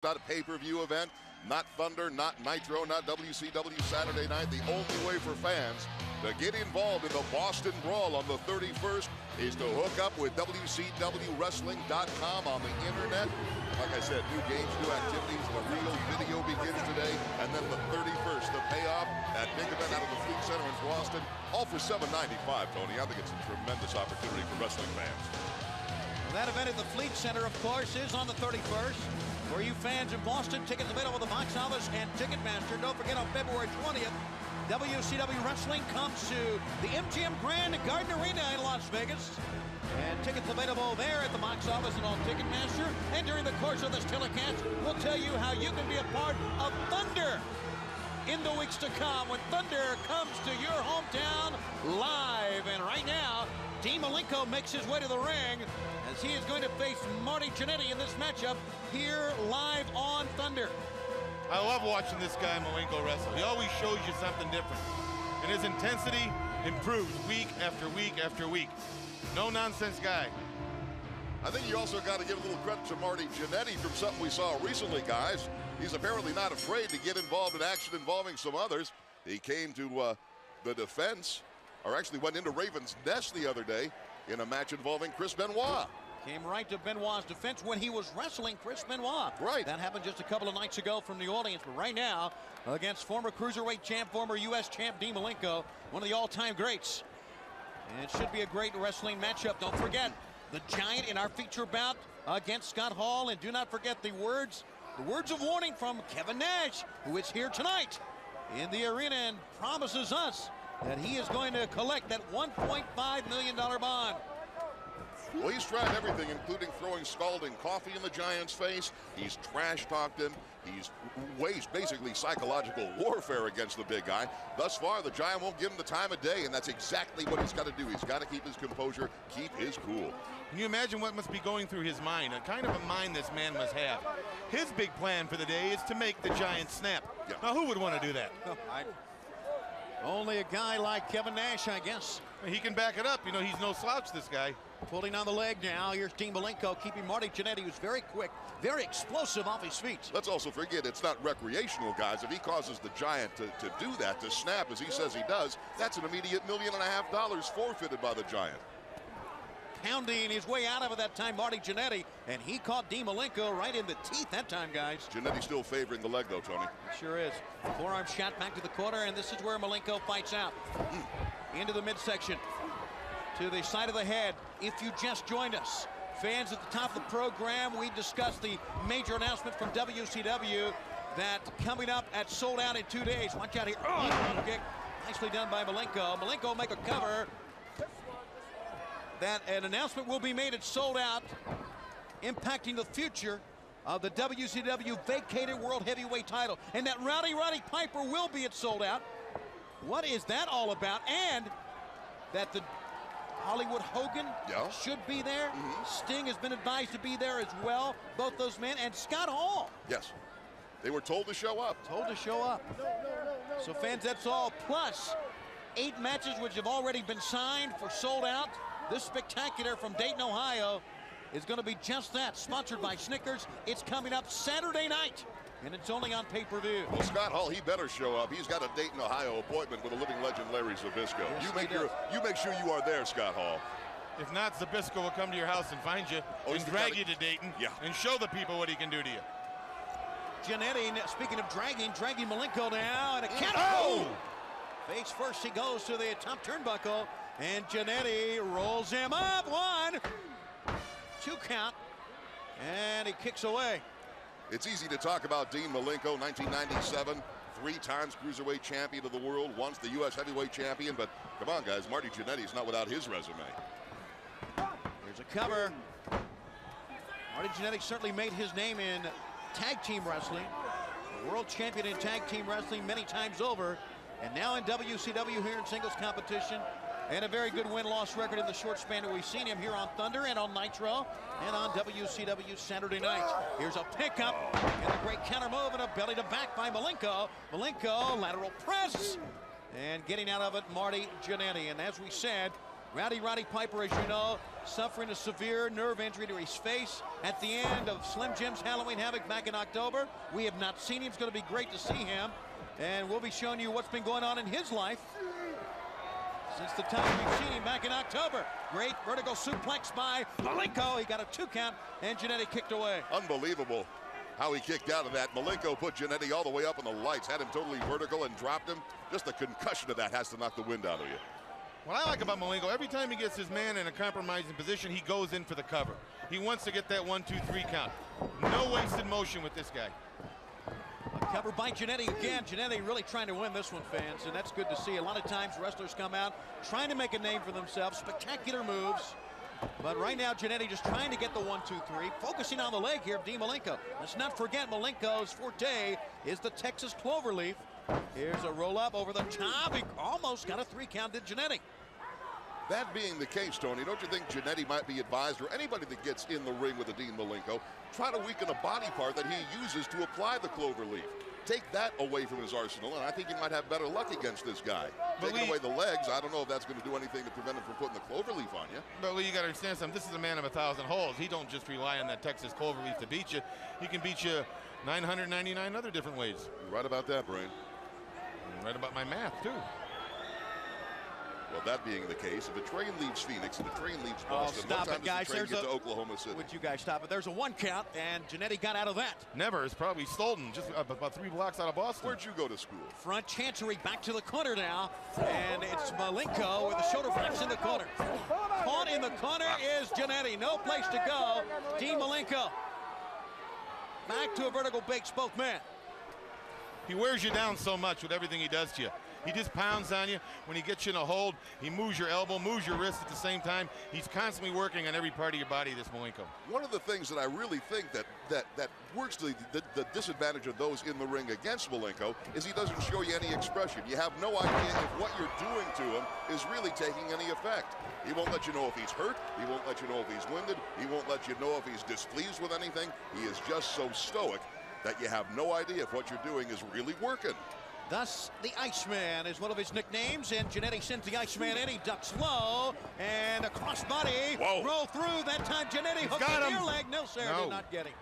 Not a pay-per-view event, not Thunder, not Nitro, not WCW Saturday Night. The only way for fans to get involved in the Boston Brawl on the 31st is to hook up with WCWWrestling.com on the internet. Like I said, new games, new activities, and a real video begins today. And then the 31st, the payoff, that big event out of the Fleet Center in Boston, all for $7.95, Tony. I think it's a tremendous opportunity for wrestling fans. Well, that event at the Fleet Center, of course, is on the 31st. For you fans in Boston, tickets available at the box office and Ticketmaster. Don't forget, on February 20th, WCW Wrestling comes to the MGM Grand Garden Arena in Las Vegas. And tickets available there at the box office and on Ticketmaster. And during the course of this telecast, we'll tell you how you can be a part of Thunder in the weeks to come when Thunder comes to your hometown live. And right now, Dean Malenko makes his way to the ring as he is going to face Marty Jannetty in this matchup here live on Thunder. I love watching this guy Malenko wrestle. He always shows you something different. And his intensity improves week after week after week. No-nonsense guy. I think you also got to give a little credit to Marty Jannetty from something we saw recently, guys. He's apparently not afraid to get involved in action involving some others. He came to the defense, or actually went into Raven's Nest the other day in a match involving Chris Benoit. Came right to Benoit's defense when he was wrestling Chris Benoit. Right. That happened just a couple of nights ago from New Orleans, but right now, against former Cruiserweight champ, former U.S. champ Dean Malenko, one of the all-time greats. And it should be a great wrestling matchup. Don't forget, the Giant in our feature bout against Scott Hall. And do not forget the words of warning from Kevin Nash, who is here tonight in the arena and promises us that he is going to collect that $1.5 million bond. Well, he's tried everything, including throwing scalding coffee in the Giant's face. He's trash-talked him. He's waged basically psychological warfare against the big guy. Thus far, the Giant won't give him the time of day, and that's exactly what he's got to do. He's got to keep his composure, keep his cool. Can you imagine what must be going through his mind? A kind of a mind this man must have. His big plan for the day is to make the Giant snap. Yeah. Now, who would want to do that? Only a guy like Kevin Nash, I guess. He can back it up. You know, he's no slouch, this guy. Pulling on the leg now. Here's Dean Malenko keeping Marty Jannetty, who's very quick, very explosive off his feet. Let's also forget it's not recreational, guys. If he causes the Giant to do that, to snap as he says he does, that's an immediate $1.5 million forfeited by the Giant. Pounding his way out of it that time, Marty Jannetty, and he caught Dean Malenko right in the teeth that time, guys. Jannetty still favoring the leg, though, Tony. Sure is. Forearm shot back to the corner, and this is where Malenko fights out. Into the midsection. To the side of the head. If you just joined us, fans, at the top of the program, we discussed the major announcement from WCW that coming up at Sold Out in 2 days. Watch out here. Oh, kick. Nicely done by Malenko. Malenko will make a cover. That an announcement will be made at Sold Out, impacting the future of the WCW vacated World Heavyweight title. And that Rowdy Roddy Piper will be at Sold Out. What is that all about? And that the Hollywood Hogan should be there. Sting has been advised to be there as well. Both those men, and Scott Hall. Yes. They were told to show up. Told to show up. So fans, that's all. Plus 8 matches which have already been signed for Sold Out. This spectacular from Dayton, Ohio is going to be just that. Sponsored by Snickers. It's coming up Saturday night, and it's only on pay-per-view. Well, Scott Hall, he better show up. He's got a Dayton, Ohio appointment with a living legend, Larry Zbyszko. Yes, you make sure you are there, Scott Hall. If not, Zbyszko will come to your house and find you and drag you to Dayton and show the people what he can do to you. Jannetty, speaking of dragging Malenko now, and a count. Oh! Face first, he goes to the top turnbuckle, and Jannetty rolls him up. 1, 2 count, and he kicks away. It's easy to talk about Dean Malenko, 1997, 3 times Cruiserweight champion of the world, once the U.S. Heavyweight champion, but come on, guys, Marty Jannetty's not without his resume. Here's a cover. Marty Jannetty certainly made his name in tag team wrestling. World champion in tag team wrestling many times over, and now in WCW here in singles competition. And a very good win-loss record in the short span that we've seen him here on Thunder and on Nitro and on WCW Saturday night. Here's a pickup and a great counter move and a belly to back by Malenko. Malenko, lateral press, and getting out of it, Marty Jannetty. And as we said, Roddy Piper, as you know, suffering a severe nerve injury to his face at the end of Slim Jim's Halloween Havoc back in October. We have not seen him. It's going to be great to see him. And we'll be showing you what's been going on in his life since the time we've seen him back in October. Great vertical suplex by Malenko. He got a 2 count, and Jannetty kicked away. Unbelievable how he kicked out of that. Malenko put Jannetty all the way up in the lights, had him totally vertical and dropped him. Just the concussion of that has to knock the wind out of you. What I like about Malenko, every time he gets his man in a compromising position, he goes in for the cover. He wants to get that 1, 2, 3 count. No wasted motion with this guy. A cover by Jannetty again. Jannetty really trying to win this one, fans, and that's good to see. A lot of times wrestlers come out trying to make a name for themselves, spectacular moves. But right now, Jannetty just trying to get the 1, 2, 3, focusing on the leg here of Dean Malenko. Let's not forget Malenko's forte is the Texas Cloverleaf. Here's a roll up over the top. He almost got a 3 count, did Jannetty. That being the case, Tony, don't you think Jannetty might be advised, or anybody that gets in the ring with a Dean Malenko, try to weaken a body part that he uses to apply the cloverleaf? Take that away from his arsenal, and I think he might have better luck against this guy. Taking away the legs, I don't know if that's going to do anything to prevent him from putting the cloverleaf on you. But Lee, you got to understand something. This is a man of 1,000 holes. He don't just rely on that Texas Cloverleaf to beat you. He can beat you 999 other different ways. You're right about that, Brain. I'm right about my math, too. Well, that being the case, if a train leaves Phoenix and a train leaves Boston, stop what it, time guys. does the train There's get to Oklahoma City? Would you guys stop it? There's a 1 count, and Jannetty got out of that. Never. It's probably Stolten, just about 3 blocks out of Boston. Where'd you go to school? Front chancery back to the corner now, and it's Malenko with the shoulder flaps in the corner. Caught in the corner is Jannetty. No place to go. Dean Malenko back to a vertical bakes both men. He wears you down so much with everything he does to you. He just pounds on you. When he gets you in a hold, he moves your elbow, moves your wrist at the same time. He's constantly working on every part of your body, this Malenko. One of the things that I really think that works to the disadvantage of those in the ring against Malenko is he doesn't show you any expression. You have no idea if what you're doing to him is really taking any effect. He won't let you know if he's hurt. He won't let you know if he's winded. He won't let you know if he's displeased with anything. He is just so stoic that you have no idea if what you're doing is really working. Thus, the Iceman is one of his nicknames, and Jannetty sends the Iceman in. He ducks low, and a crossbody. Whoa. Roll through. That time, Jannetty hooked the near leg. No, sir, did not get him.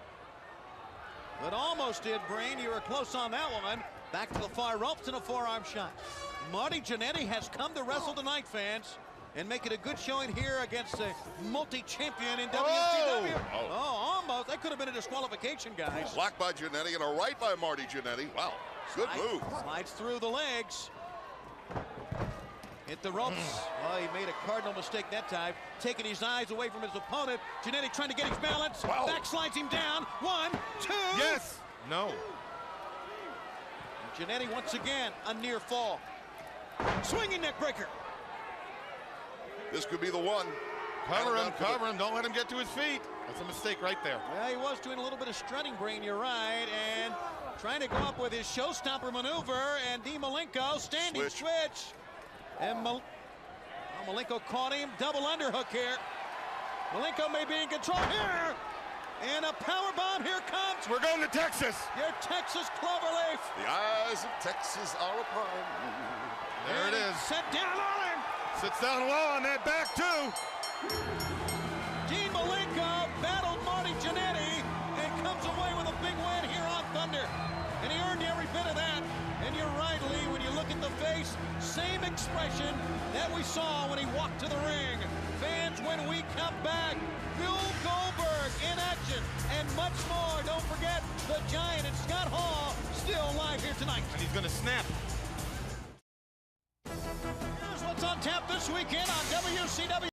But almost did, Brain. You were close on that one. Back to the far ropes and a forearm shot. Marty Jannetty has come to wrestle tonight, fans, and make it a good showing here against a multi-champion in WCW. Oh, almost. That could have been a disqualification, guys. Blocked by Jannetty and a right by Marty Jannetty. Wow. Good move. Slides through the legs. Hit the ropes. Oh, he made a cardinal mistake that time, taking his eyes away from his opponent. Jannetty trying to get his balance. Wow. Backslides him down. 1, 2. Yes. No. And Jannetty once again, a near fall. Swinging neck breaker. This could be the one. Cover him. Don't let him get to his feet. That's a mistake right there. Yeah, he was doing a little bit of strutting, Brain. You're right. And trying to go up with his showstopper maneuver, and Dean Malenko standing switch. And Malenko caught him. Double underhook here. Malenko may be in control here. And a power bomb here comes. We're going to Texas. Your Texas Cloverleaf. The eyes of Texas are upon you. There it is. Set down on him. Sits down low on that back, too. Dean Malenko battled Marty Jannetty and comes away with a big win here on Thunder. And he earned every bit of that. And you're right, Lee, when you look at the face, same expression that we saw when he walked to the ring. Fans, when we come back, Bill Goldberg in action and much more. Don't forget, the Giant and Scott Hall still live here tonight. And he's going to snap. Here's what's on tap this weekend on WCW.